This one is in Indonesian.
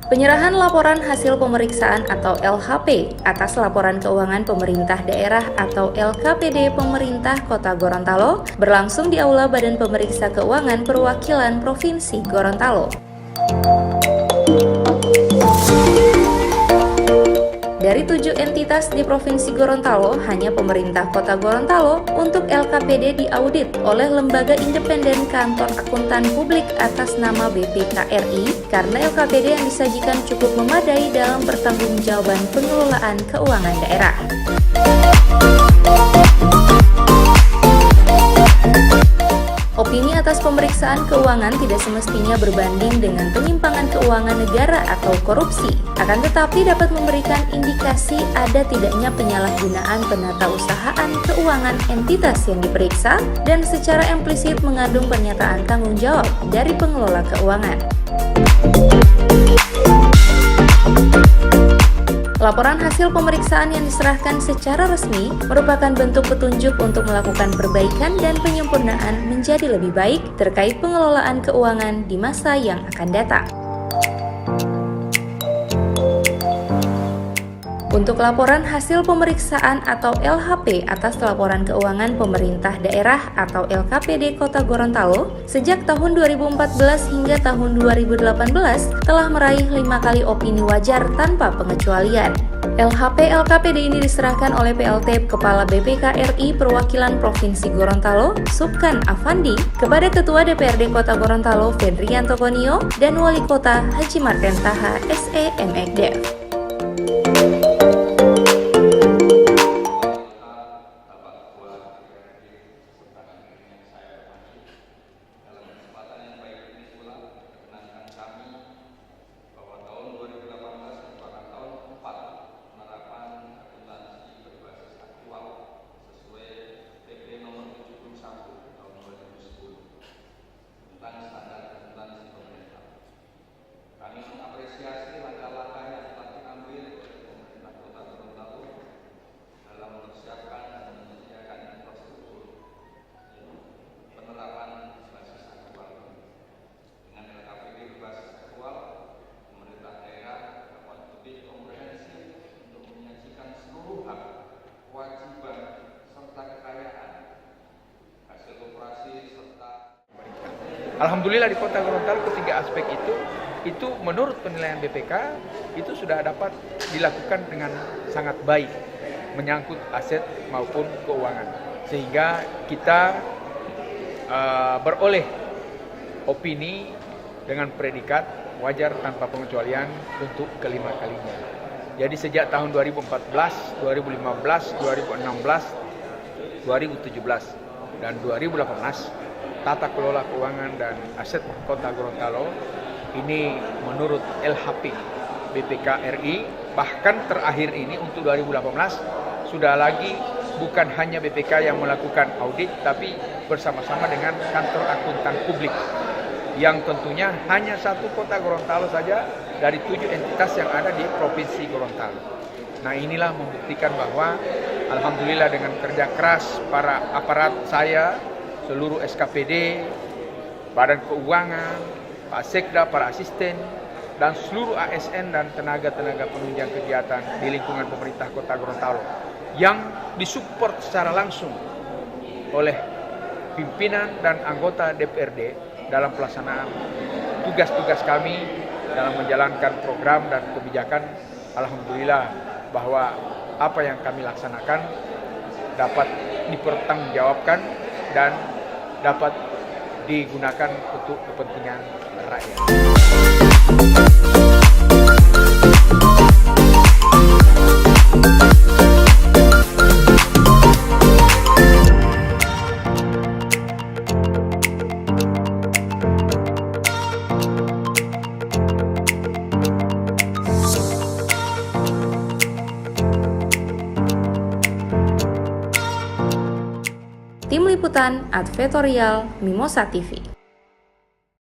Penyerahan laporan hasil pemeriksaan atau LHP atas laporan keuangan pemerintah daerah atau LKPD pemerintah Kota Gorontalo berlangsung di Aula Badan Pemeriksa Keuangan Perwakilan Provinsi Gorontalo. Dari 7 entitas di Provinsi Gorontalo, hanya pemerintah Kota Gorontalo untuk LKPD diaudit oleh Lembaga Independen Kantor Akuntan Publik atas nama BPKRI karena LKPD yang disajikan cukup memadai dalam pertanggungjawaban pengelolaan keuangan daerah. Opini atas pemeriksaan keuangan tidak semestinya berbanding dengan penyimpangan keuangan negara atau korupsi, akan tetapi dapat memberikan indikasi ada tidaknya penyalahgunaan penatausahaan keuangan entitas yang diperiksa dan secara implisit mengandung pernyataan tanggung jawab dari pengelola keuangan. Laporan hasil pemeriksaan yang diserahkan secara resmi merupakan bentuk petunjuk untuk melakukan perbaikan dan penyempurnaan menjadi lebih baik terkait pengelolaan keuangan di masa yang akan datang. Untuk laporan hasil pemeriksaan atau LHP atas laporan keuangan pemerintah daerah atau LKPD Kota Gorontalo sejak tahun 2014 hingga tahun 2018 telah meraih 5 kali opini wajar tanpa pengecualian. LHP LKPD ini diserahkan oleh PLT Kepala BPKRI Perwakilan Provinsi Gorontalo, Subkan Afandi, kepada Ketua DPRD Kota Gorontalo, Fedrianto Konio, dan Wali Kota Haji Marten Taha, SE MEkDev. Alhamdulillah di Kota Gorontalo ketiga aspek itu menurut penilaian BPK itu sudah dapat dilakukan dengan sangat baik menyangkut aset maupun keuangan, sehingga kita beroleh opini dengan predikat wajar tanpa pengecualian untuk kelima kalinya. Jadi sejak tahun 2014, 2015, 2016, 2017 dan 2018 tata kelola keuangan dan aset Kota Gorontalo ini menurut LHP BPKRI, bahkan terakhir ini untuk 2018 sudah lagi bukan hanya BPK yang melakukan audit, tapi bersama-sama dengan kantor akuntan publik yang tentunya hanya satu Kota Gorontalo saja dari 7 entitas yang ada di Provinsi Gorontalo. Nah, inilah membuktikan bahwa alhamdulillah dengan kerja keras para aparat saya, seluruh SKPD, Badan Keuangan, Pak Sekda, para asisten, dan seluruh ASN dan tenaga-tenaga penunjang kegiatan di lingkungan pemerintah Kota Gorontalo yang disupport secara langsung oleh pimpinan dan anggota DPRD dalam pelaksanaan tugas-tugas kami dalam menjalankan program dan kebijakan. Alhamdulillah bahwa apa yang kami laksanakan dapat dipertanggungjawabkan dan dapat digunakan untuk kepentingan rakyat. Tim Liputan Advertorial Mimosa TV.